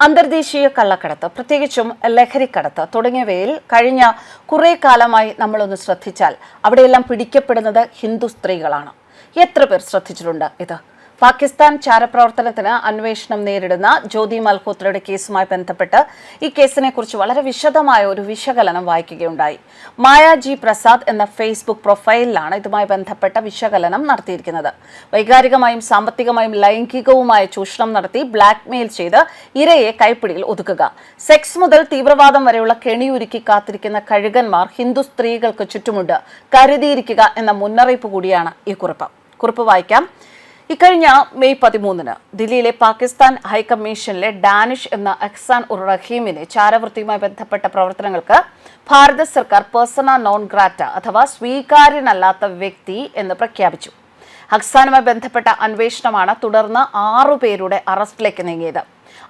അന്തർദേശീയ കള്ളക്കടത്ത്, പ്രത്യേകിച്ചും ലഹരിക്കടത്ത് തുടങ്ങിയവയിൽ കഴിഞ്ഞ കുറേ കാലമായി നമ്മളൊന്ന് ശ്രദ്ധിച്ചാൽ അവിടെയെല്ലാം പിടിക്കപ്പെടുന്നത് ഹിന്ദു സ്ത്രീകളാണ്. എത്ര പേർ ശ്രദ്ധിച്ചിട്ടുണ്ട് ഇത്? പാകിസ്ഥാൻ ചാരപ്രവർത്തനത്തിന് അന്വേഷണം നേരിടുന്ന ജ്യോതി മൽഹോത്രയുടെ കേസുമായി ബന്ധപ്പെട്ട് ഈ കേസിനെ കുറിച്ച് വളരെ വിശദമായ ഒരു വിശകലനം വായിക്കുകയുണ്ടായി. മായാജി പ്രസാദ് എന്ന ഫേസ്ബുക്ക് പ്രൊഫൈലിലാണ് ഇതുമായി ബന്ധപ്പെട്ട വിശകലനം നടത്തിയിരിക്കുന്നത്. വൈകാരികമായും സാമ്പത്തികമായും ലൈംഗികവുമായ ചൂഷണം നടത്തി ബ്ലാക്ക്മെയിൽ ചെയ്ത് ഇരയെ കൈപ്പിടിയിൽ ഒതുക്കുക, സെക്സ് മുതൽ തീവ്രവാദം വരെയുള്ള കെണിയൊരുക്കി കാത്തിരിക്കുന്ന കഴുകന്മാർ ഹിന്ദു സ്ത്രീകൾക്ക് ചുറ്റുമുണ്ട്, കരുതിയിരിക്കുക എന്ന മുന്നറിയിപ്പ് കൂടിയാണ് ഈ കുറിപ്പ് വായിക്കാം. ഇക്കഴിഞ്ഞ മെയ് 13 ദില്ലിയിലെ പാകിസ്ഥാൻ ഹൈക്കമ്മീഷനിലെ ഡാനിഷ് എന്ന അഹ്സാൻ ഉർ റഹീമിനെ ചാരവൃത്തിയുമായി ബന്ധപ്പെട്ട പ്രവർത്തനങ്ങൾക്ക് ഭാരത സർക്കാർ പേഴ്സണ നോൺ ഗ്രാറ്റ അഥവാ സ്വീകാര്യനല്ലാത്ത വ്യക്തി എന്ന് പ്രഖ്യാപിച്ചു. അഹ്സാനുമായി ബന്ധപ്പെട്ട അന്വേഷണമാണ് തുടർന്ന് 6 പേരുടെ അറസ്റ്റിലേക്ക് നീങ്ങിയത്.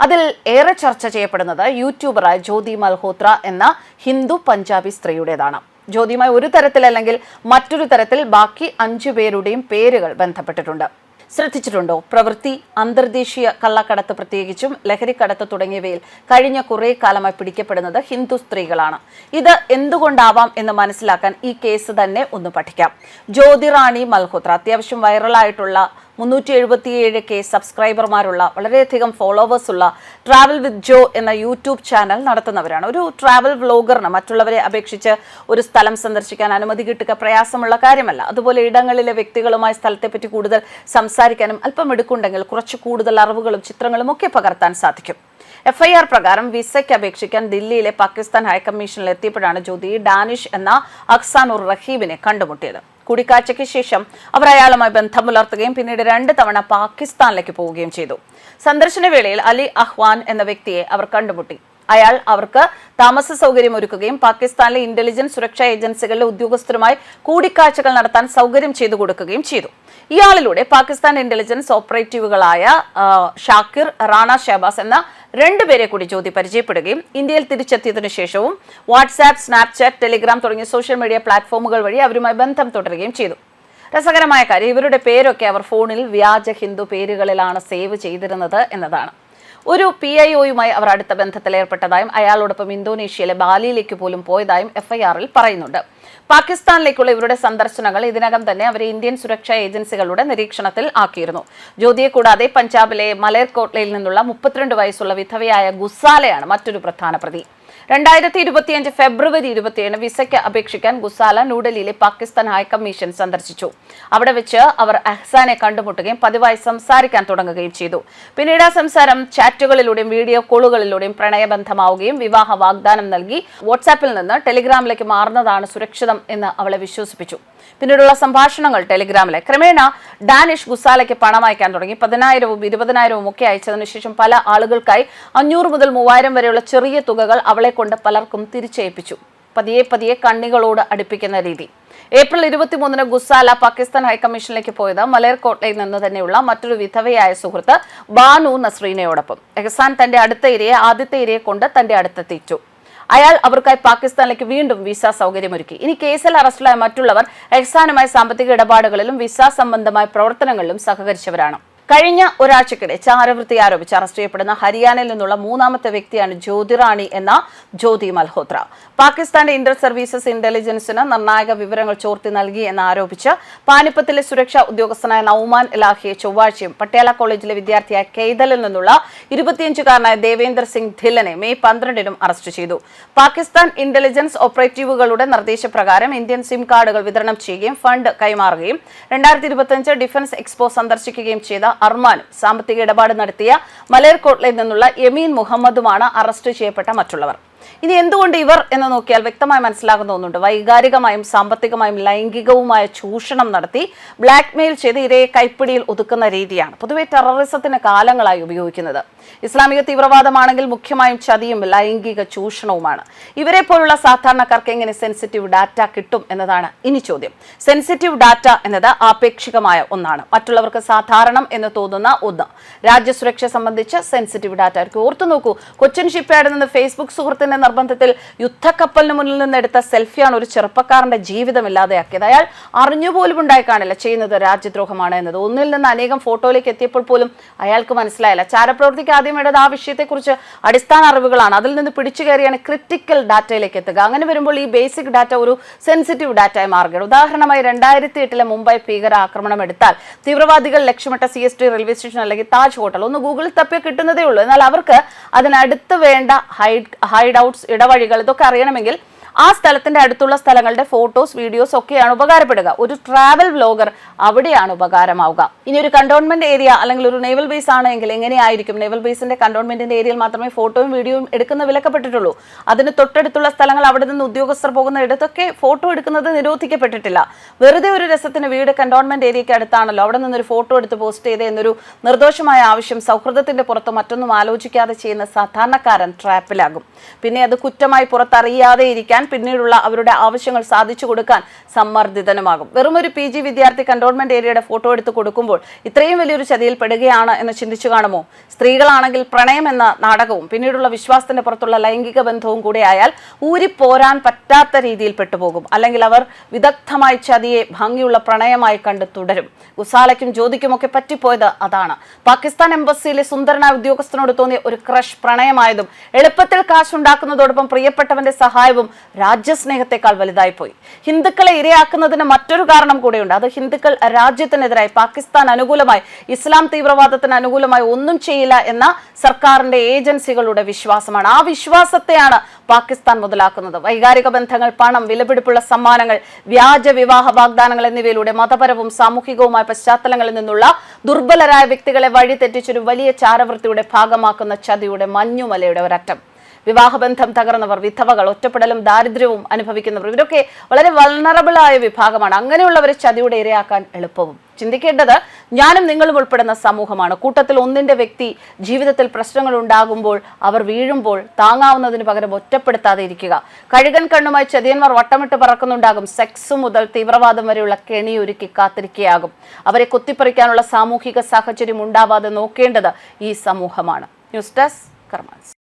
അതിൽ ഏറെ ചർച്ച ചെയ്യപ്പെടുന്നത് യൂട്യൂബറായ ജ്യോതി മൽഹോത്ര എന്ന ഹിന്ദു പഞ്ചാബി സ്ത്രീയുടേതാണ്. ജ്യോതിയുമായി ഒരു തരത്തിലല്ലെങ്കിൽ മറ്റൊരു തരത്തിൽ ബാക്കി 5 പേരുടെയും പേരുകൾ ബന്ധപ്പെട്ടിട്ടുണ്ട്. ശ്രദ്ധിച്ചിട്ടുണ്ടോ? പ്രവൃത്തി, അന്തർദേശീയ കള്ളക്കടത്ത്, പ്രത്യേകിച്ചും ലഹരിക്കടത്ത് തുടങ്ങിയവയിൽ കഴിഞ്ഞ കുറേ കാലമായി പിടിക്കപ്പെടുന്നത് ഹിന്ദു സ്ത്രീകളാണ്. ഇത് എന്തുകൊണ്ടാവാം എന്ന് മനസ്സിലാക്കാൻ ഈ കേസ് തന്നെ ഒന്ന് പഠിക്കാം. ജ്യോതി റാണി മൽഹോത്ര അത്യാവശ്യം വൈറലായിട്ടുള്ള 377K സബ്സ്ക്രൈബർമാരുള്ള വളരെയധികം ഫോളോവേഴ്സ് ഉള്ള ട്രാവൽ വിത്ത് ജോ എന്ന യൂട്യൂബ് ചാനൽ നടത്തുന്നവരാണ്. ഒരു ട്രാവൽ വ്ലോഗറിന് മറ്റുള്ളവരെ അപേക്ഷിച്ച് ഒരു സ്ഥലം സന്ദർശിക്കാൻ അനുമതി കിട്ടുക പ്രയാസമുള്ള കാര്യമല്ല. അതുപോലെ ഇടങ്ങളിലെ വ്യക്തികളുമായി സ്ഥലത്തെപ്പറ്റി കൂടുതൽ സംസാരിക്കാനും അല്പം എടുക്കുണ്ടെങ്കിൽ കുറച്ച് കൂടുതൽ അറിവുകളും ചിത്രങ്ങളും ഒക്കെ പകർത്താൻ സാധിക്കും. FIR പ്രകാരം വിസയ്ക്ക് അപേക്ഷിക്കാൻ ദില്ലിയിലെ പാകിസ്ഥാൻ ഹൈക്കമ്മീഷനിൽ എത്തിയപ്പോഴാണ് ജ്യോതി ഡാനിഷ് എന്ന അഹ്സാൻ ഉർ റഹീമിനെ കണ്ടുമുട്ടിയത്. കൂടിക്കാഴ്ചയ്ക്ക് ശേഷം അവർ അയാളുമായി ബന്ധം പുലർത്തുകയും പിന്നീട് 2 തവണ പാകിസ്ഥാനിലേക്ക് പോവുകയും ചെയ്തു. സന്ദർശന വേളയിൽ അലി അഹ്വാൻ എന്ന വ്യക്തിയെ അവർ കണ്ടുമുട്ടി. അയാൾ അവർക്ക് താമസ സൗകര്യം ഒരുക്കുകയും പാകിസ്ഥാനിലെ ഇന്റലിജൻസ് സുരക്ഷാ ഏജൻസികളിലെ ഉദ്യോഗസ്ഥരുമായി കൂടിക്കാഴ്ചകൾ നടത്താൻ സൗകര്യം ചെയ്തു കൊടുക്കുകയും ചെയ്തു. ഇയാളിലൂടെ പാകിസ്ഥാൻ ഇന്റലിജൻസ് ഓപ്പറേറ്റീവുകളായ ഷാക്കിർ, റാണ ഷഹബാസ് എന്ന 2 പേരെ കൂടി ജ്യോതി പരിചയപ്പെടുകയും ഇന്ത്യയിൽ തിരിച്ചെത്തിയതിനു ശേഷവും വാട്സാപ്പ്, സ്നാപ്ചാറ്റ്, ടെലിഗ്രാം തുടങ്ങിയ സോഷ്യൽ മീഡിയ പ്ലാറ്റ്ഫോമുകൾ വഴി അവരുമായി ബന്ധം തുടരുകയും ചെയ്തു. രസകരമായ കാര്യം, ഇവരുടെ പേരൊക്കെ അവർ ഫോണിൽ വ്യാജ ഹിന്ദു പേരുകളിലാണ് സേവ് ചെയ്തിരുന്നത് എന്നതാണ്. ഒരു PIOയുമായി അവർ അടുത്ത ബന്ധത്തിൽ ഏർപ്പെട്ടതായും അയാളോടൊപ്പം ഇന്തോനേഷ്യയിലെ ബാലിയിലേക്ക് പോലും പോയതായും FIRൽ പറയുന്നുണ്ട്. പാകിസ്ഥാനിലേക്കുള്ള ഇവരുടെ സന്ദർശനങ്ങൾ ഇതിനകം തന്നെ അവരെ ഇന്ത്യൻ സുരക്ഷാ ഏജൻസികളുടെ നിരീക്ഷണത്തിൽ ആക്കിയിരുന്നു. ജ്യോതിയെ കൂടാതെ പഞ്ചാബിലെ മലേർകോട്ട്ലയിൽ നിന്നുള്ള 32 വയസ്സുള്ള വിധവയായ ഗുസാലയാണ് മറ്റൊരു പ്രധാന പ്രതി. 2025 ഫെബ്രുവരി 27 വിസയ്ക്ക് അപേക്ഷിക്കാൻ ഗുസാല ന്യൂഡൽഹിയിലെ പാകിസ്ഥാൻ ഹൈക്കമ്മീഷൻ സന്ദർശിച്ചു. അവിടെ വെച്ച് അവർ അഹ്സാനെ കണ്ടുമുട്ടുകയും പതിവായി സംസാരിക്കാൻ തുടങ്ങുകയും ചെയ്തു. പിന്നീട് ആ സംസാരം ചാറ്റുകളിലൂടെയും വീഡിയോ കോളുകളിലൂടെയും പ്രണയബന്ധമാവുകയും വിവാഹ വാഗ്ദാനം നൽകി വാട്സാപ്പിൽ നിന്ന് ടെലിഗ്രാമിലേക്ക് മാറുന്നതാണ് സുരക്ഷിതം എന്ന് അവളെ വിശ്വസിപ്പിച്ചു. പിന്നീടുള്ള സംഭാഷണങ്ങൾ ടെലിഗ്രാമിലെ. ക്രമേണ ഡാനിഷ് ഗുസാലയ്ക്ക് പണം അയക്കാൻ തുടങ്ങി. 10,000-ഉം 20,000-ഉം ഒക്കെ അയച്ചതിനു ശേഷം പല ആളുകൾക്കായി 500 മുതൽ 3,000 വരെയുള്ള ചെറിയ തുകകൾ അവളെ കൊണ്ട് പലർക്കും തിരിച്ചേൽപ്പിച്ചു. പതിയെ കണ്ണികളോട് അടുപ്പിക്കുന്ന രീതി. ഏപ്രിൽ 23 ഗുസാല പാകിസ്ഥാൻ ഹൈക്കമ്മീഷനിലേക്ക് പോയത് മലേർകോട്ട്ലയിൽ നിന്ന് തന്നെയുള്ള മറ്റൊരു വിധവയായ സുഹൃത്ത് ബാനു നസ്രീനയോടൊപ്പം. എഹ്സാൻ തന്റെ ആദ്യത്തെ ഇരയെ കൊണ്ട് തന്റെ അടുത്തെത്തിച്ചു. അയാൾ അവർക്കായി പാകിസ്ഥാനിലേക്ക് വീണ്ടും വിസ സൗകര്യമൊരുക്കി. ഇനി കേസിൽ അറസ്റ്റിലായ മറ്റുള്ളവർ എഹ്സാനുമായി സാമ്പത്തിക ഇടപാടുകളിലും വിസ സംബന്ധമായ പ്രവർത്തനങ്ങളിലും സഹകരിച്ചവരാണ്. കഴിഞ്ഞ ഒരാഴ്ചക്കിടെ ചാരവൃത്തി ആരോപിച്ച് അറസ്റ്റ് ചെയ്യപ്പെടുന്ന ഹരിയാനയിൽ നിന്നുള്ള 3ാമത്തെ വ്യക്തിയാണ് ജ്യോതി റാണി എന്ന ജ്യോതി മൽഹോത്ര. പാകിസ്ഥാന്റെ ഇന്റർ സർവീസസ് ഇന്റലിജൻസിന് നിർണായക വിവരങ്ങൾ ചോർത്തി നൽകി എന്നാരോപിച്ച് പാനിപ്പത്തിലെ സുരക്ഷാ ഉദ്യോഗസ്ഥനായ നൌമാൻ ഇലാഹിയെ ചൊവ്വാഴ്ചയും പട്യാല കോളേജിലെ വിദ്യാർത്ഥിയായ കെയ്തലിൽ നിന്നുള്ള 25-കാരനായ ദേവേന്ദർ സിംഗ് ധില്ലനെ മെയ് 12 അറസ്റ്റ് ചെയ്തു. പാകിസ്ഥാൻ ഇന്റലിജൻസ് ഓപ്പറേറ്റീവുകളുടെ നിർദ്ദേശപ്രകാരം ഇന്ത്യൻ സിം കാർഡുകൾ വിതരണം ചെയ്യുകയും ഫണ്ട് കൈമാറുകയും 2025 ഡിഫൻസ് എക്സ്പോ സന്ദർശിക്കുകയും ചെയ്ത അർമാനും സാമ്പത്തിക ഇടപാട് നടത്തിയ മലേർകോട്ട്ലയിൽ നിന്നുള്ള യമീൻ മുഹമ്മദുമാണ് അറസ്റ്റ് ചെയ്യപ്പെട്ട മറ്റുള്ളവർ. ഇനി എന്തുകൊണ്ട് ഇവർ എന്ന് നോക്കിയാൽ വ്യക്തമായി മനസ്സിലാകുന്ന ഒന്നുണ്ട്. വൈകാരികമായും സാമ്പത്തികമായും ലൈംഗികവുമായ ചൂഷണം നടത്തി ബ്ലാക്ക്മെയിൽ ചെയ്ത് ഇരയെ കൈപ്പിടിയിൽ ഒതുക്കുന്ന രീതിയാണ് പൊതുവെ ടെററിസത്തിന് കാലങ്ങളായി ഉപയോഗിക്കുന്നത്. ഇസ്ലാമിക തീവ്രവാദമാണെങ്കിൽ മുഖ്യമായും ചതിയും ലൈംഗിക ചൂഷണവുമാണ്. ഇവരെ പോലുള്ള സാധാരണക്കാർക്ക് എങ്ങനെ സെൻസിറ്റീവ് ഡാറ്റ കിട്ടും എന്നതാണ് ഇനി ചോദ്യം. സെൻസിറ്റീവ് ഡാറ്റ എന്നത് ആപേക്ഷികമായ ഒന്നാണ്, മറ്റുള്ളവർക്ക് സാധാരണം എന്ന് തോന്നുന്ന ഒന്ന്. രാജ്യസുരക്ഷ സംബന്ധിച്ച് സെൻസിറ്റീവ് ഡാറ്റ ആയിരിക്കും. ഓർത്തു നോക്കൂ, കൊച്ചിൻ ഷിപ്പ്യാർഡിൽ നിന്ന് ഫേസ്ബുക്ക് സുഹൃത്തിന്റെ നിർബന്ധത്തിൽ യുദ്ധക്കപ്പലിന് മുന്നിൽ നിന്ന് എടുത്ത സെൽഫിയാണ് ഒരു ചെറുപ്പക്കാരന്റെ ജീവിതം ഇല്ലാതെയാക്കിയത്. അയാൾ അറിഞ്ഞുപോലും ഉണ്ടായി കാണില്ല ചെയ്യുന്നത് രാജ്യദ്രോഹമാണ് എന്നത്. ഒന്നിൽ നിന്ന് അനേകം ഫോട്ടോയിലേക്ക് എത്തിയപ്പോൾ പോലും അയാൾക്ക് മനസ്സിലായില്ല. ചാരപ്രവൃത്തിക്ക് ആദ്യം വേണ്ടത് ആ വിഷയത്തെക്കുറിച്ച് അടിസ്ഥാന അറിവുകളാണ്. അതിൽ നിന്ന് പിടിച്ചു കയറിയാണ് ക്രിട്ടിക്കൽ ഡാറ്റയിലേക്ക് എത്തുക. അങ്ങനെ വരുമ്പോൾ ഈ ബേസിക് ഡാറ്റ ഒരു സെൻസിറ്റീവ് ഡാറ്റയായി മാറുകയാണ്. ഉദാഹരണമായി 2008 മുംബൈ ഭീകര ആക്രമണം എടുത്താൽ തീവ്രവാദികൾ ലക്ഷ്യമിട്ട CST റെയിൽവേ സ്റ്റേഷൻ അല്ലെങ്കിൽ താജ് ഹോട്ടൽ ഒന്ന് ഗൂഗിളിൽ തപ്പിയ കിട്ടുന്നതേ ഉള്ളൂ. എന്നാൽ അവർക്ക് അതിനടുത്ത് വേണ്ട ഹൈഡ് ഔട്ട്സ്, ഇടവഴികൾ ഇതൊക്കെ അറിയണമെങ്കിൽ ആ സ്ഥലത്തിന്റെ അടുത്തുള്ള സ്ഥലങ്ങളുടെ ഫോട്ടോസ്, വീഡിയോസ് ഒക്കെയാണ് ഉപകാരപ്പെടുക. ഒരു ട്രാവൽ വ്ലോഗർ അവിടെയാണ് ഉപകാരമാവുക. ഇനി ഒരു കണ്ടോൺമെന്റ് ഏരിയ അല്ലെങ്കിൽ ഒരു നേവൽ ബേസ് ആണെങ്കിൽ എങ്ങനെയായിരിക്കും? നേവൽ ബേസിന്റെ കണ്ടോൺമെന്റിന്റെ ഏരിയയിൽ മാത്രമേ ഫോട്ടോയും വീഡിയോയും എടുക്കുന്ന വിലക്കപ്പെട്ടിട്ടുള്ളൂ. അതിന് തൊട്ടടുത്തുള്ള സ്ഥലങ്ങൾ, അവിടെ നിന്ന് ഉദ്യോഗസ്ഥർ പോകുന്ന ഇടത്തൊക്കെ ഫോട്ടോ എടുക്കുന്നത് നിരോധിക്കപ്പെട്ടിട്ടില്ല. വെറുതെ ഒരു രസത്തിന് വീട് കണ്ടോൺമെന്റ് ഏരിയയ്ക്ക് അടുത്താണല്ലോ, അവിടെ നിന്നൊരു ഫോട്ടോ എടുത്ത് പോസ്റ്റ് ചെയ്ത് എന്നൊരു നിർദോഷമായ ആവശ്യം സൗഹൃദത്തിന്റെ പുറത്ത് മറ്റൊന്നും ആലോചിക്കാതെ ചെയ്യുന്ന സാധാരണക്കാരൻ ട്രാപ്പിലാകും. പിന്നെ അത് കുറ്റമായി പുറത്തറിയാതെ ഇരിക്കാൻ, പിന്നീടുള്ള അവരുടെ ആവശ്യങ്ങൾ സാധിച്ചു കൊടുക്കാൻ സമ്മർദ്ദിതനുമാകും. വെറും ഒരു PG വിദ്യാർത്ഥി കണ്ടോൺമെന്റ് ഏരിയയുടെ ഫോട്ടോ എടുത്ത് കൊടുക്കുമ്പോൾ ഇത്രയും വലിയൊരു ചതിയിൽ പെടുകയാണ് എന്ന് ചിന്തിച്ചു കാണുമോ? സ്ത്രീകളാണെങ്കിൽ പ്രണയം എന്ന നാടകവും പിന്നീടുള്ള വിശ്വാസത്തിന്റെ പുറത്തുള്ള ലൈംഗിക ബന്ധവും കൂടെ ആയാൽ ഊരിപ്പോരാൻ പറ്റാത്ത രീതിയിൽ പെട്ടുപോകും. അല്ലെങ്കിൽ അവർ വിദഗ്ധമായി ചതിയെ ഭംഗിയുള്ള പ്രണയമായി കണ്ട് തുടരും. ഗുസാലയ്ക്കും ജ്യോതിക്കുമൊക്കെ പറ്റിപ്പോയത് അതാണ്. പാകിസ്ഥാൻ എംബസിയിലെ സുന്ദരനായ ഉദ്യോഗസ്ഥനോട് തോന്നിയ ഒരു ക്രഷ് പ്രണയമായതും എളുപ്പത്തിൽ കാശുണ്ടാക്കുന്നതോടൊപ്പം പ്രിയപ്പെട്ടവന്റെ സഹായവും രാജ്യസ്നേഹത്തെക്കാൾ വലുതായി പോയി. ഹിന്ദുക്കളെ ഇരയാക്കുന്നതിന് മറ്റൊരു കാരണം കൂടെയുണ്ട്. അത് ഹിന്ദുക്കൾ രാജ്യത്തിനെതിരായി, പാകിസ്ഥാൻ അനുകൂലമായി, ഇസ്ലാം തീവ്രവാദത്തിന് അനുകൂലമായി ഒന്നും ചെയ്യില്ല എന്ന സർക്കാരിന്റെ ഏജൻസികളുടെ വിശ്വാസമാണ്. ആ വിശ്വാസത്തെയാണ് പാകിസ്ഥാൻ മുതലാക്കുന്നത്. വൈകാരിക ബന്ധങ്ങൾ, പണം, വിലപിടിപ്പുള്ള സമ്മാനങ്ങൾ, വ്യാജ വിവാഹ വാഗ്ദാനങ്ങൾ എന്നിവയിലൂടെ മതപരവും സാമൂഹികവുമായ പശ്ചാത്തലങ്ങളിൽ നിന്നുള്ള ദുർബലരായ വ്യക്തികളെ വഴിതെറ്റിച്ചൊരു വലിയ ചാരവൃത്തിയുടെ ഭാഗമാക്കുന്ന ചതിയുടെ മഞ്ഞുമലയുടെ ഒരറ്റം. വിവാഹബന്ധം തകർന്നവർ, വിധവകൾ, ഒറ്റപ്പെടലും ദാരിദ്ര്യവും അനുഭവിക്കുന്നവർ, ഇവരൊക്കെ വളരെ വൾണറബിളായ വിഭാഗമാണ്. അങ്ങനെയുള്ളവരെ ചതിയുടെ ഇരയാക്കാൻ എളുപ്പവും. ചിന്തിക്കേണ്ടത് ഞാനും നിങ്ങളും ഉൾപ്പെടുന്ന സമൂഹമാണ്. കൂട്ടത്തിൽ ഒന്നിന്റെ വ്യക്തി ജീവിതത്തിൽ പ്രശ്നങ്ങൾ ഉണ്ടാകുമ്പോൾ, അവർ വീഴുമ്പോൾ താങ്ങാവുന്നതിന് പകരം ഒറ്റപ്പെടുത്താതെ ഇരിക്കുക. കഴുകൻ കണ്ണുമായി ചതിയന്മാർ വട്ടമിട്ട് പറക്കുന്നുണ്ടാകും. സെക്സ് മുതൽ തീവ്രവാദം വരെയുള്ള കെണിയൊരുക്കി കാത്തിരിക്കുകയാകും. അവരെ കൊത്തിപ്പറിക്കാനുള്ള സാമൂഹിക സാഹചര്യം ഉണ്ടാവാതെ നോക്കേണ്ടത് ഈ സമൂഹമാണ്. News desk കർമാൻസ്.